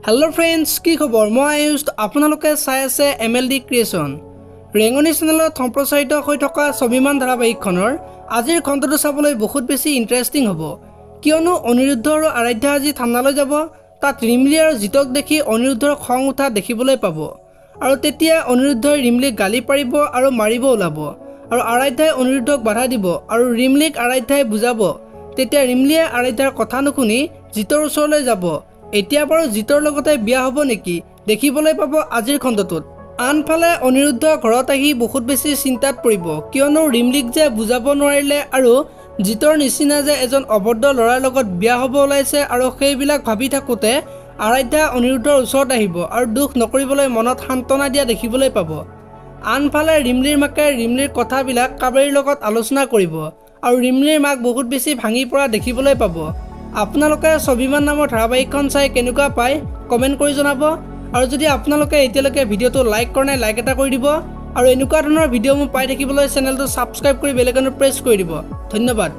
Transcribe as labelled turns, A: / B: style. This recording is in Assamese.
A: हेलो फ्रेंड्स की खबर मैं आयुष आपलोके चाই আছে MLD क्रिएशन रेंगनी चेनेলত सम्प्रचारित হৈ থকা স্বাভিমান ধাৰাবাহিকখনৰ আজিৰ খণ্ডটো চাবলৈ বহুত বেছি ইন্টাৰেষ্টিং হ'ব কিয়নো অনিৰুদ্ধ আৰু আৰাধ্যা আজি থানালৈ যাব তাত ৰিমলি আৰু জিতক দেখি অনিৰুদ্ধৰ খং উঠা দেখিবলৈ পাব আৰু তেতিয়া অনিৰুদ্ধই ৰিমলিক গালি পাৰিব আৰু মাৰিব ওলাব আৰু আৰাধ্যাই অনিৰুদ্ধক বাধা দিব আৰু ৰিমলিক আৰাধ্যাই বুজাব তেতিয়া ৰিমলিয়ে আৰাধ্যাৰ কথা নুশুনি জিতৰ ওচৰলৈ যাব এতিয়া বাৰু জিতৰ লগতে বিয়া হ'ব নেকি দেখিবলৈ পাব আজিৰ খণ্ডটোত আনফালে অনিৰুদ্ধ ঘৰত আহি বহুত বেছি চিন্তাত পৰিব কিয়নো ৰিমলিক যে বুজাব নোৱাৰিলে আৰু জিতৰ নিচিনা যে এজন অবদ্ধ ল'ৰাৰ লগত বিয়া হ'ব ওলাইছে আৰু সেইবিলাক ভাবি থাকোতে আৰাধ্যা অনিৰুদ্ধৰ ওচৰত আহিব আৰু দুখ নকৰিবলৈ মনত সান্তনা দিয়া দেখিবলৈ পাব আনফালে ৰিমলিৰ মাকে ৰিমলিৰ কথাবিলাক কাবেৰীৰ লগত আলোচনা কৰিব আৰু ৰিমলিৰ মাক বহুত বেছি ভাঙি পৰা দেখিবলৈ পাব আপোনালোকে স্বাভিমান নামৰ ধাৰাবাহিকখন চাই কেনেকুৱা পায় কমেন্ট কৰি জনাব আৰু যদি আপোনালোকে এতিয়ালৈকে ভিডিঅটো লাইক কৰা নাই লাইক এটা কৰি দিব আৰু এনেকুৱা ধৰণৰ ভিডিঅ' মই পাই থাকিবলৈ চেনেলটো সাবস্ক্ৰাইব কৰি বেল আইকনটো প্ৰেছ কৰি দিব ধন্যবাদ।